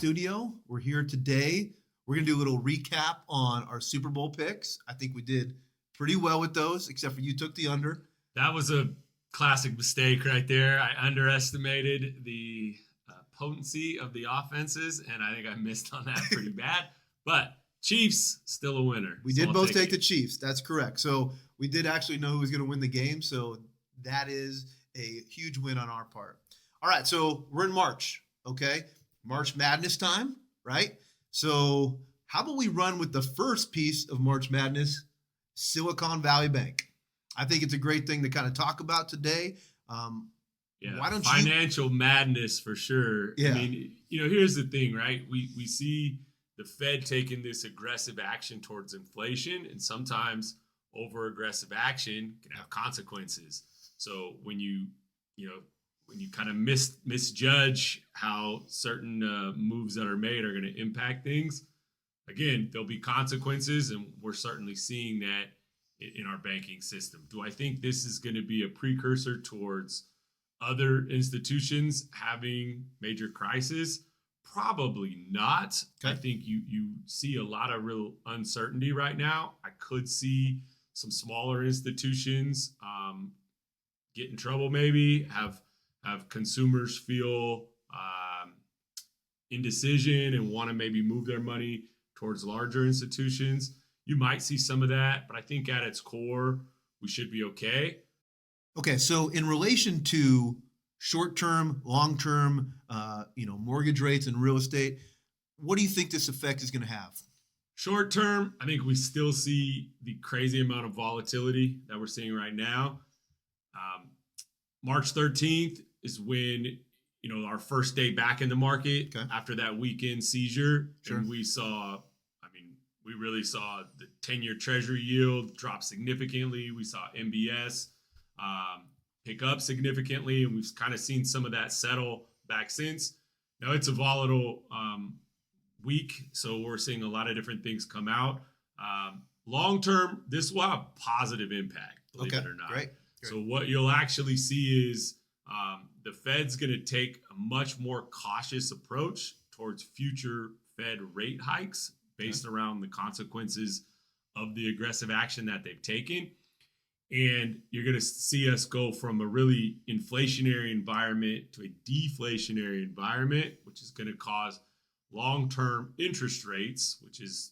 Studio. We're here today. We're going to do a little recap on our Super Bowl picks. I think we did pretty well with those, except for you took the under. That was a classic mistake right there. I underestimated the potency of the offenses, and I think I missed on that pretty bad. But Chiefs, still a winner. We did both take the Chiefs. That's correct. So we did actually know who was going to win the game. So that is a huge win on our part. All right. So we're in March. Okay. March Madness time, right? So how about we run with the first piece of March Madness, Silicon Valley Bank? I think it's a great thing to kind of talk about today. Why don't financial madness for sure. Yeah. I mean, here's the thing, right? We see the Fed taking this aggressive action towards inflation, and sometimes over aggressive action can have consequences. So when you kind of misjudge how certain moves that are made are going to impact things, again, there'll be consequences, and we're certainly seeing that in our banking system. Do I think this is going to be a precursor towards other institutions having major crises? Probably not. Okay. I think you see a lot of real uncertainty right now. I could see some smaller institutions get in trouble, maybe have consumers feel indecision and want to maybe move their money towards larger institutions. You might see some of that, but I think at its core, we should be okay. Okay, so in relation to short-term, long-term, mortgage rates and real estate, what do you think this effect is going to have? Short-term, I think we still see the crazy amount of volatility that we're seeing right now. March 13th is when, our first day back in the market after that weekend seizure. Sure. And we really saw the 10-year Treasury yield drop significantly. We saw MBS pick up significantly, and we've kind of seen some of that settle back since. Now it's a volatile week, so we're seeing a lot of different things come out. Long term, this will have positive impact, believe it or not. Great. So what you'll actually see is the Fed's going to take a much more cautious approach towards future Fed rate hikes based around the consequences of the aggressive action that they've taken. And you're going to see us go from a really inflationary environment to a deflationary environment, which is going to cause long-term interest rates, which is,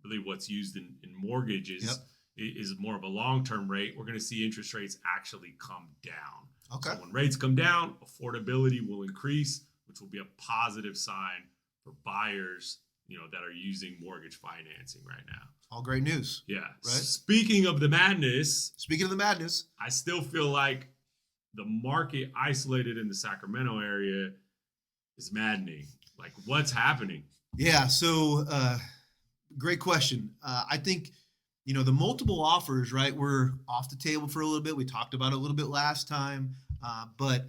really what's used in mortgages, is more of a long-term rate. We're going to see interest rates actually come down. Okay. So when rates come down, affordability will increase, which will be a positive sign for buyers, that are using mortgage financing right now. All great news. Yeah. Right. Speaking of the madness, I still feel like the market isolated in the Sacramento area is maddening. Like, what's happening? Yeah. So, great question. I think, the multiple offers, right, were off the table for a little bit. We talked about it a little bit last time. But,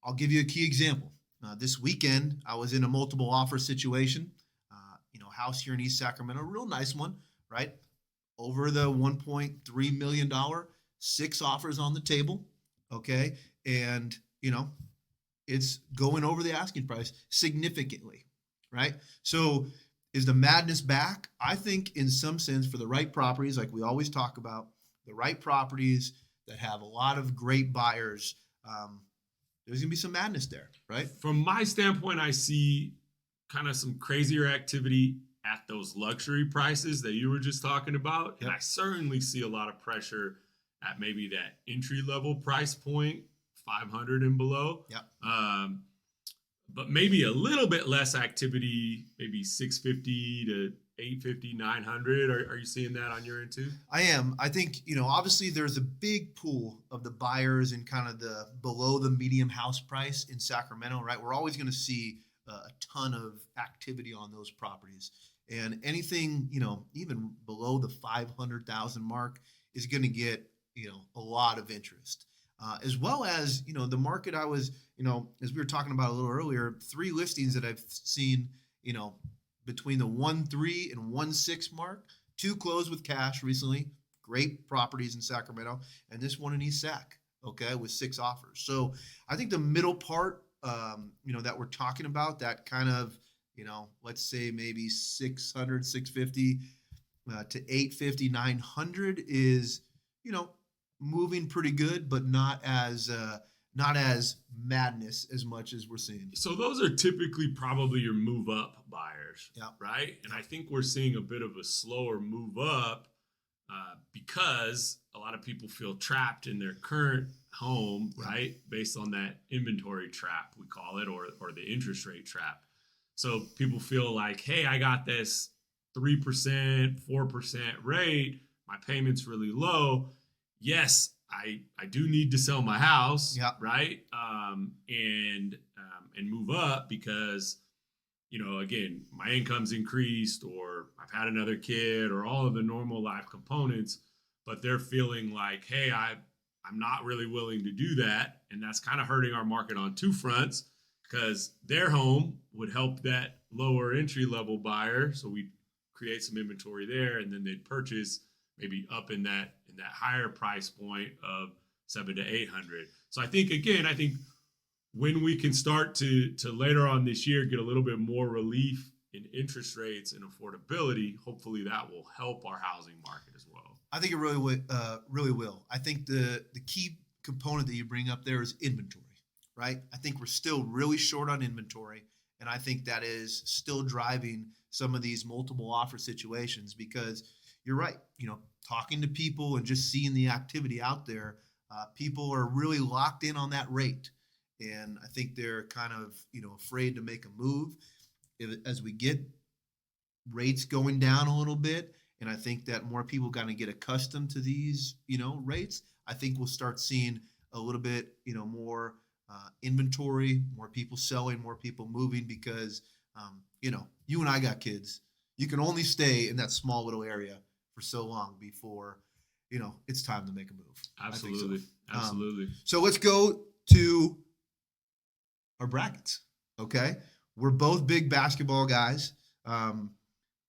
I'll give you a key example. This weekend, I was in a multiple offer situation, house here in East Sacramento, a real nice one, right? Over the $1.3 million, 6 offers on the table, okay? And, it's going over the asking price significantly, right? So is the madness back? I think in some sense for the right properties, like we always talk about, the right properties that have a lot of great buyers, there's going to be some madness there, right? From my standpoint, I see kind of some crazier activity at those luxury prices that you were just talking about. Yep. And I certainly see a lot of pressure at maybe that entry-level price point, 500 and below. Yep. But maybe a little bit less activity, maybe 650 to 850, 900. Are you seeing that on your end too? I am. I think, obviously there's a big pool of the buyers in kind of the below the medium house price in Sacramento, right? We're always going to see a ton of activity on those properties. And anything, even below the 500,000 mark is going to get, a lot of interest. As well as, the market I was, as we were talking about a little earlier, 3 listings that I've seen, between the 1.3 and 1.6 mark, 2 closed with cash recently, great properties in Sacramento, and this one in East Sac, okay, with 6 offers. So I think the middle part that we're talking about, that kind of, let's say maybe 600, 650 to 850, 900 is, moving pretty good, but not as madness as much as we're seeing. So those are typically probably your move up buyers, yeah, right? And I think we're seeing a bit of a slower move up because a lot of people feel trapped in their current home, right? Based on that inventory trap, we call it, or the interest rate trap. So people feel like, hey, I got this 3%, 4% rate. My payment's really low. Yes, I do need to sell my house, right? And move up because, again, my income's increased, or I've had another kid, or all of the normal life components, but they're feeling like, hey, I'm not really willing to do that. And that's kind of hurting our market on two fronts, because their home would help that lower entry level buyer. So we create some inventory there, and then they'd purchase maybe up in that higher price point of 700 to 800. So I think when we can start to later on this year get a little bit more relief in interest rates and affordability, hopefully that will help our housing market as well. I think it really will. I think the key component that you bring up there is inventory, right? I think we're still really short on inventory, and I think that is still driving some of these multiple offer situations, because you're right. Talking to people and just seeing the activity out there, people are really locked in on that rate. And I think they're kind of, afraid to make a move as we get rates going down a little bit. And I think that more people got to get accustomed to these, rates. I think we'll start seeing a little bit, more inventory, more people selling, more people moving, because, you and I got kids. You can only stay in that small little area for so long before, it's time to make a move. Absolutely. Absolutely. So let's go to our brackets. Okay. We're both big basketball guys.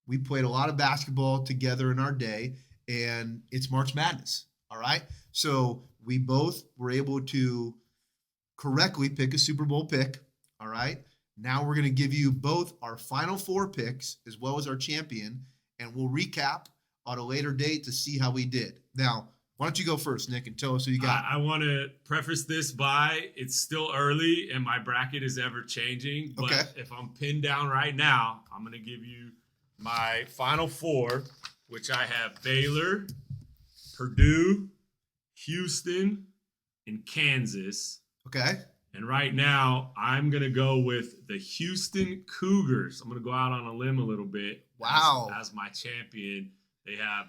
We played a lot of basketball together in our day, and it's March Madness. All right. So we both were able to correctly pick a Super Bowl pick. All right. Now we're going to give you both our final four picks as well as our champion, and we'll recap on a later date to see how we did. Now, why don't you go first, Nick, and tell us who you got? I want to preface this by, it's still early and my bracket is ever changing. But if I'm pinned down right now, I'm going to give you my final four, which I have Baylor, Purdue, Houston, and Kansas. Okay. And right now, I'm going to go with the Houston Cougars. I'm going to go out on a limb a little bit. Wow. As my champion. They have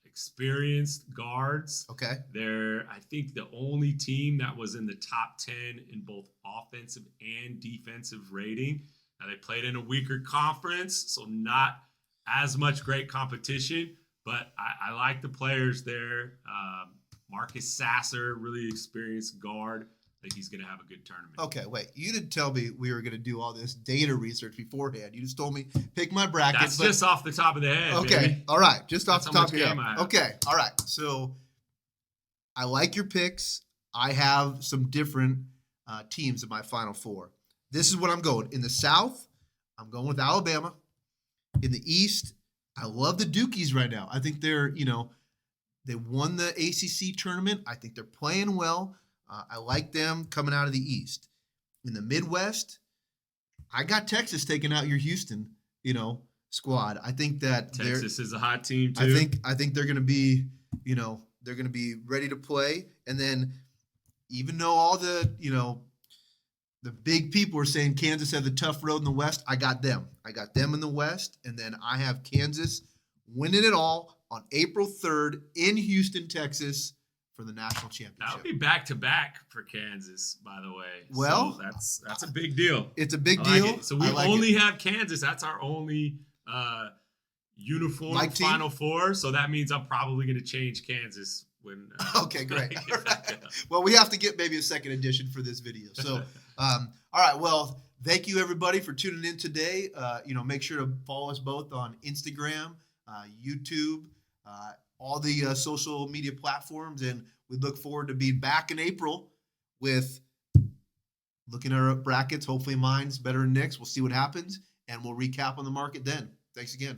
experienced guards. Okay. They're, I think, the only team that was in the top 10 in both offensive and defensive rating. Now, they played in a weaker conference, so not as much great competition, but I like the players there. Marcus Sasser, really experienced guard. I think he's going to have a good tournament. Okay, wait. You didn't tell me we were going to do all this data research beforehand. You just told me pick my bracket. That's just off the top of the head. Okay, baby. all right. Just off the top of your head. Okay, all right. So I like your picks. I have some different teams in my final four. This is what I'm going. In the South, I'm going with Alabama. In the East, I love the Dukies right now. I think they're, they won the ACC tournament. I think they're playing well. I like them coming out of the East. In the Midwest, I got Texas taking out your Houston, squad. I think that Texas is a hot team too. I think they're going to be, they're going to be ready to play. And then, even though all the, the big people are saying Kansas had the tough road in the West, I got them. I got them in the West, and then I have Kansas winning it all on April 3rd in Houston, Texas, for the national championship. That would be back-to-back for Kansas, by the way. Well, so that's a big deal. It's a big deal. Like so we only have Kansas. That's our only uniform Final Four. So that means I'm probably going to change Kansas when. Okay, great. All right. Well, we have to get maybe a second edition for this video. So, all right. Well, thank you everybody for tuning in today. Make sure to follow us both on Instagram, YouTube, all the social media platforms, and we look forward to being back in April with looking at our brackets. Hopefully mine's better than Nick's. We'll see what happens, and we'll recap on the market then. Thanks again.